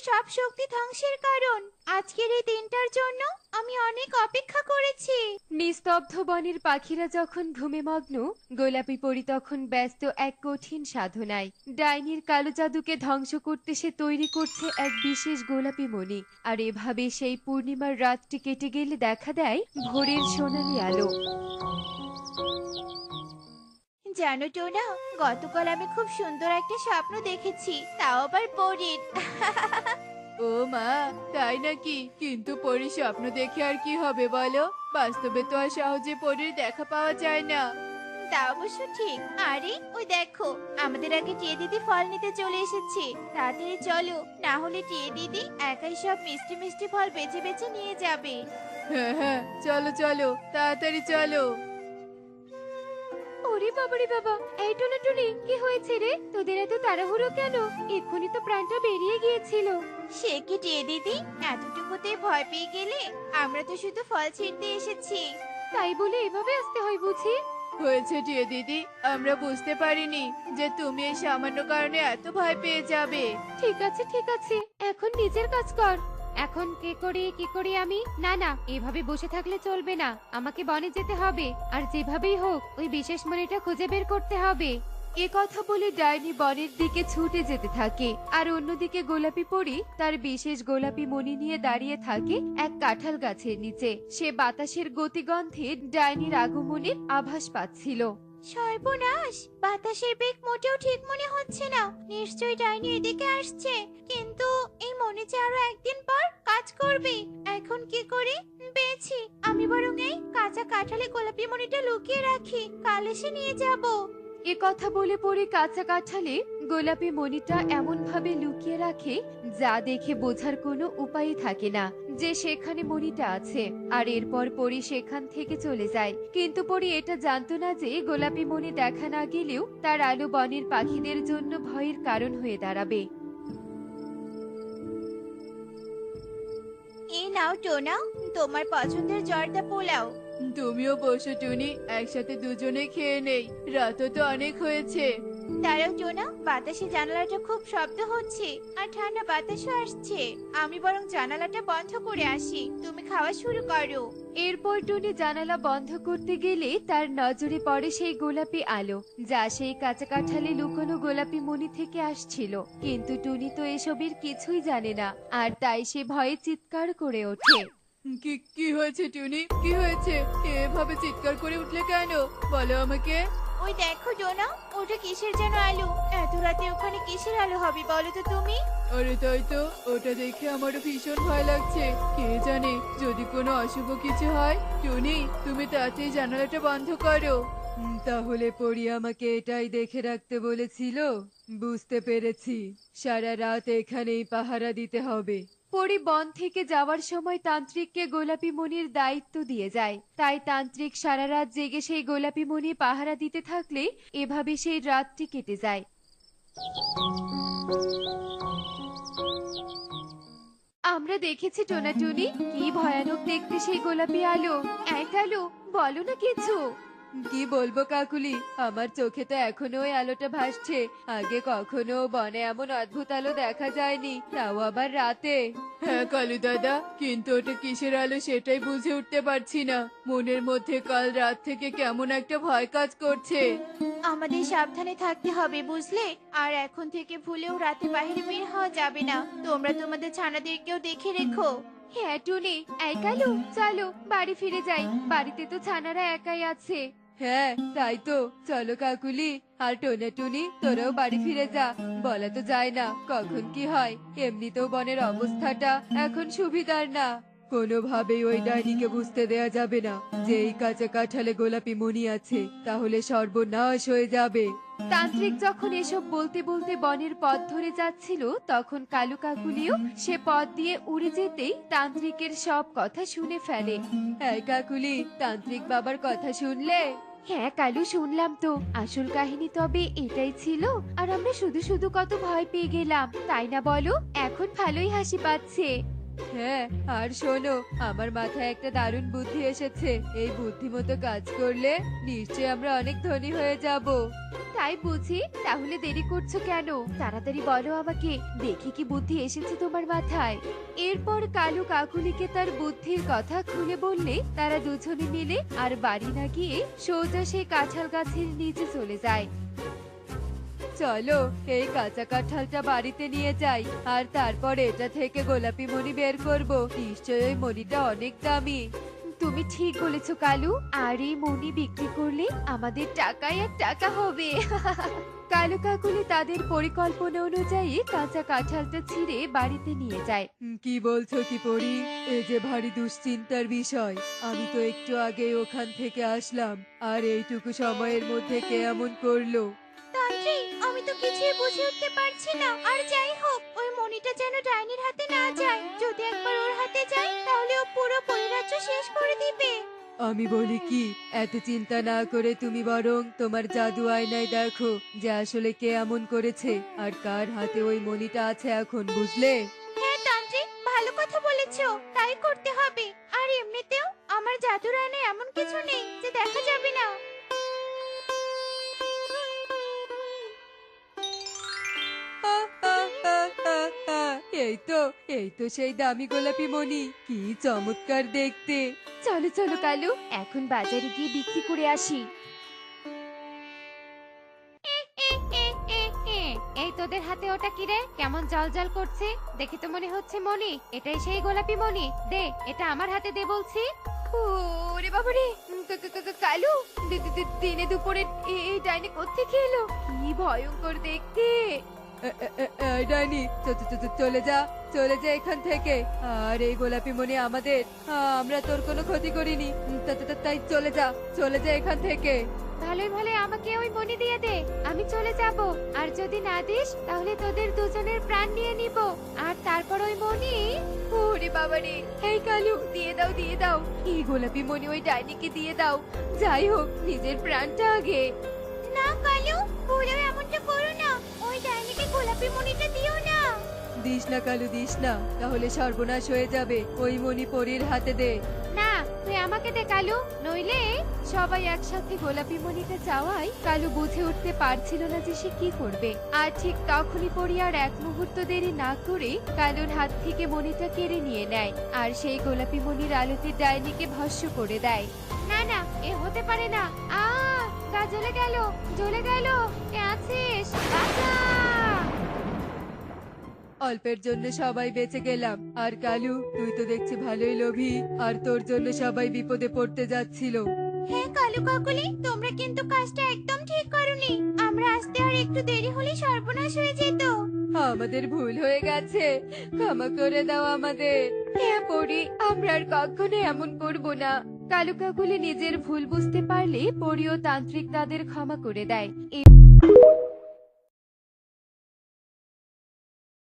সব শক্তি ধ্বংসের কারণ। আজকের এই দিনটার জন্য আমি অনেক অপেক্ষা করেছি। নিস্তব্ধ বনের পাখিরা যখন ঘুমে মগ্ন, গোলাপি পরী তখন ব্যস্ত এক কঠিন সাধনায়। ডাইনির কালো জাদুকে ধ্বংস করতে সে তৈরি করছে এক বিশেষ গোলাপি মণি। আর এভাবে সেই পূর্ণিমার রাতটি কেটে গেলে দেখা দেয় ভোরের সোনালি আলো। জানো টোনা, গতকাল আমি খুব সুন্দর একটা স্বপ্ন দেখেছি, তাও আবার পরীর। ও মা, তাই নাকি? কিন্তু পরীর স্বপ্ন দেখে আর কি হবে বলো? বাস্তবে তো আর সহজে পরীর দেখা পাওয়া যায় না। তা অবশ্য ঠিক। আরে ওই দেখো, আমাদের আগে টিয়ে দিদি ফল নিতে চলে এসেছে। তাড়াতাড়ি চলো, না হলে টিয়ে দিদি একাই সব মিষ্টি মিষ্টি ফল বেছে বেছে নিয়ে যাবে। হ্যাঁ হ্যাঁ, চলো চলো, তাড়াতাড়ি চলো। ওরে বাবারে বাবা, এই টুনি কি হয়েছে রে? তোদের এত তাড়াহুড়ো কেন? এক্ষুনি তো প্রাণটা বেরিয়ে গিয়েছিল। সে কি টিয়ে দিদি, এতটুকুতে ভয় পেয়ে গেলে? আমরা তো শুধু ফল ছিঁড়তে এসেছি। তাই বলে এভাবে আসতে হয় বুঝি? হয়েছে টিয়ে দিদি, আমরা বুঝতে পারিনি যে তুমি এই সামান্য কারণে এত ভয় পেয়ে যাবে। ঠিক আছে ঠিক আছে, এখন নিজের কাজ কর। এখন কি করি আমি? না না, এভাবে বসে থাকলে চলবে না, আমাকে বনে যেতে হবে। আর যেভাবেই হোক ওই বিশেষ মণিটা খুঁজে বের করতে হবে। এ কথা বলে ডাইনি বনের দিকে ছুটে যেতে থাকে, আর অন্যদিকে গোলাপি পরী তার বিশেষ গোলাপি মণি নিয়ে দাঁড়িয়ে থাকে এক কাঁঠাল গাছের নিচে। সে বাতাসের গতিগন্ধে ডাইনির আগমনের আভাস পাচ্ছিল। সর্বনাশ, বাতাসের বেগ মোটেও ঠিক মনে হচ্ছে না। নিশ্চয়ই ডাইনি এদিকে আসছে। কিন্তু এই মনে যে আরো একদিন পর কাজ করবে। এখন কি করি? পেয়েছি, আমি বরং এই কাঁচা কাঁঠালে গোলাপি মণিটা লুকিয়ে রাখি, কাল এসে নিয়ে যাব। এ কথা বলে পরে কাঁচা কাঁঠালে গোলাপি মণিটা এমন ভাবে লুকিয়ে রাখে যা দেখে বোঝার কোনো উপায় থাকে না যে সেখানে মণিটা আছে। আর এরপর পরি সেখান থেকে চলে যায়। কিন্তু পরি এটা জানতো না যে গোলাপি মণি দেখা না গেলেও তার আলো বনের পাখিদের জন্য ভয়ের কারণ হয়ে দাঁড়াবে। এই নাও টোনা, তোমার পছন্দের জর্দা পোলাও। তুমিও বসো টুনি, একসাথে দুজনে খেয়ে নেই। রাতও তো অনেক হয়েছে। দাঁড়াও টোনা, বাতাসে জানালাটা খুব শব্দ হচ্ছে আর ঠান্ডা বাতাসও আসছে। আমি বরং জানালাটা বন্ধ করে আসি, তুমি খাওয়া শুরু করো। এরপর টুনি জানালা বন্ধ করতে গেলে তার নজরে পড়ে সেই গোলাপি আলো, যা সেই কাঁচা কাঁঠালে লুকোনো গোলাপি মণি থেকে আসছিল। কিন্তু টুনি তো এসবের কিছুই জানে না, আর তাই সে ভয়ে চিৎকার করে ওঠে। কি কি হয়েছে টুনি, কি হয়েছে? এভাবে চিৎকার করে উঠলে কেন? বলো আমাকে। ওই দেখো টোনা, ওটা কিসের যেন আলো। এত রাতে ওখানে কিসের আলো হবে বলো তো তুমি? আরে তাই তো, ওটা দেখে আমারও ভীষণ ভয় লাগছে। কে জানে যদি কোনো অশুভ কিছু হয়। টুনি, তুমি তাড়াতাড়ি জানালাটা বন্ধ করো। তাহলে পরি আমাকে এটাই দেখে রাখতে বলেছিল। বুঝতে পেরেছি, সারা রাত এখানেই পাহারা দিতে হবে। পরি বন থেকে যাওয়ার সময় তান্ত্রিককে গোলাপি মণির দায়িত্ব দিয়ে যায়। তাই তান্ত্রিক সারা রাত জেগে সেই গোলাপি মণি পাহারা দিতে থাকলে এভাবে সেই রাতটি কেটে যায়। আমরা দেখেছি টোনাটুনি, কি ভয়ানক দেখতে সেই গোলাপি আলো। এক আলো, বলো না কিছু। কি বলবো কাকুলি, আমার চোখে তো এখনো ওই আলোটা ভাসছে। আগে কখনো বনে এমন অদ্ভুত আলো দেখা যায়নি, তাও আবার রাতে। হ্যাঁ কালু দাদা, কিন্তু ওটা কিসের আলো সেটাই বুঝে উঠতে পারছি না। মনের মধ্যে কাল রাত থেকে কেমন একটা ভয় কাজ করছে। আমাদের সাবধানে থাকতে হবে বুঝলে। আর এখন থেকে ভুলেও রাতে বাইরে বের হওয়া যাবে না। তোমরা তোমাদের ছানাদেরকেও দেখে রেখো। হ্যাঁ টুনি, এই কালু, চলো বাড়ি ফিরে যাই। বাড়িতে তো ছানারা একাই আছে। হ্যাঁ তাই তো, চলো কাকুলি। আর টোনা টুনি, তোরাও বাড়ি ফিরে যা। বলা তো যায় না কখন কি হয়। এমনিতেও বনের অবস্থাটা এখন সুবিধার না। কোনোভাবেই ওই ডাইনিকে বুঝতে দেয়া যাবে না যে এই কাঁচা কাঁঠালে গোলাপি মণি আছে, তাহলে সর্বনাশ হয়ে যাবে। তান্ত্রিক যখন এসব বলতে বলতে বনের পথ ধরে যাচ্ছিল, তখন কালু কাকুলিও সে পথ দিয়ে উড়ে যেতেই তান্ত্রিকের সব কথা শুনে ফেলে। হ্যাঁ কাকুলি, তান্ত্রিক বাবার কথা শুনলে? হ্যাঁ কালু, শুনলাম তো। আসল কাহিনী তবে এটাই ছিল, আর আমরা শুধু শুধু কত ভয় পেয়ে গেলাম, তাই না বলো? এখন ভালোই হাসি পাচ্ছে। হ্যাঁ, আর শোনো, আমার মাথায় একটা দারুণ বুদ্ধি এসেছে। এই বুদ্ধি মতো কাজ করলে নিশ্চয়ই আমরা অনেক ধনী হয়ে যাব। তাই বুঝি, তাহলে দেরি করছো কেন? তাড়াতাড়ি বলো আমাকে, দেখি কি বুদ্ধি এসেছে তোমার মাথায়। এরপর কালু কাকুলিকে তার বুদ্ধির কথা খুলে বললে তারা দুজনে মিলে আর বাড়ি না গিয়ে সোজা সেই কাঁঠাল গাছের নিচে চলে যায়। চলো এই কাঁচা কাঁঠালটা বাড়িতে নিয়ে যাই, আর তারপর এটা থেকে গোলাপি মণি বের করব। নিশ্চয়ই ওই মণিটা অনেক দামি। তুমি ঠিক বলেছো কালু, আর এই মণি বিক্রি করলে আমাদের টাকায় আর টাকা হবে। কালু কাকুলি তাদের পরিকল্পনা অনুযায়ী কাঁচা কাঁঠালটা ছিঁড়ে বাড়িতে নিয়ে যায়। কি বলছো কি পরি? এ যে ভারী দুশ্চিন্তার বিষয়। আমি তো একটু আগে ওখান থেকে আসলাম, আর এইটুকু সময়ের মধ্যে কে এমন করলো? তান্ত্রিক, আমি তো কিছুই বুঝে উঠতে পারছি না। আর যাই হোক, ওই মণিটা যেন ডাইনির হাতে না যায়। যদি একবার ওর হাতে যায় তাহলে ও পুরো পরিরাজ্য শেষ করে দিবে। আমি বলি কি, এত চিন্তা না করে তুমি বরং তোমার জাদু আয়নায় দেখো যে আসলে কে এমন করেছে আর কার হাতে ওই মণিটা আছে এখন, বুঝলে? হ্যাঁ তান্ত্রিক, ভালো কথা বলেছো, তাই করতে হবে। আর এমনিতেও আমার জাদুর আয়নায় এমন কিছু নেই যে দেখা যাবে না। এই তো সেই দামি গোলাপি মণি, কি চমৎকার দেখতে। চলো চলো কালু, এখন বাজারে গিয়ে বিক্রি করে আসি। এই তোদের হাতে ওটা কি রে? কেমন জলজল করছে, দেখে তো মনে হচ্ছে মণি। এটাই সেই গোলাপি মণি, দে এটা আমার হাতে দে বলছি। ওরে বাবারে, কালু, দিনে দুপুরে এই ডাইনি কোত্থেকে এলো? কি ভয়ঙ্কর দেখতে। ডাইনি, চলে যা, চলে যা এখান থেকে। আর এই গোলাপি মণি আমাদের, আমরা তোর কোনো ক্ষতি করিনি। তাই চলে যা এখান থেকে। ভালোই ভালো আমাকে ওই মণি দিয়ে দে, আমি চলে যাব। আর যদি না দিস তাহলে তোদের দুজনের প্রাণ নিয়ে নিব। আর তারপর ওই মণি। ওরে বাবারে, এই কালু, দিয়ে দাও দিয়ে দাও, এই গোলাপি মণি ওই ডাইনিকে দিয়ে দাও। যাই হোক, নিজের প্রাণটা আগে। না কালু, ভুলেও এমনটা করো না। ওই ডাইনিকে গোলাপি মণিটা দিও না। দিস না কালু, দিস না, তাহলে সর্বনাশ হয়ে যাবে। ওই মণি পরীর হাতে দে। না, তুই আমাকে দে কালু, নইলে। সবাই একসাথে গোলাপি মণিটা চাওয়ায় কালু বুঝে উঠতে পারছিল না যে সে কি করবে। আর ঠিক তখনই পরি আর এক মুহূর্ত দেরি না করে কালুর হাত থেকে মণিটা কেড়ে নিয়ে নেয় আর সেই গোলাপি মণির আলোতে ডাইনিকে ভস্ম করে দেয়। না না, এ হতে পারে না। গা জ্বলে গেল, জ্বলে গেল। কে আছিস? বাঁচা! অল্পের জন্য সবাই বেঁচে গেলাম। আর কালু, তুই তো দেখছি ভালোই লোভী, আর তোর জন্য সবাই বিপদে পড়তে যাচ্ছিল। হ্যাঁ কালু কাকুলি, তোমরা কিন্তু কাজটা একদম ঠিক করোনি। আমরা আসতে আর একটু দেরি হলে সর্বনাশ হয়ে যেত। আমাদের ভুল হয়ে গেছে, ক্ষমা করে দাও আমাদের। হ্যাঁ পরি, আমরা আর কখনো এমন করব না। কালু কাকুলি নিজের ভুল বুঝতে পারলে পরি ও তান্ত্রিক তাদের ক্ষমা করে দেয়।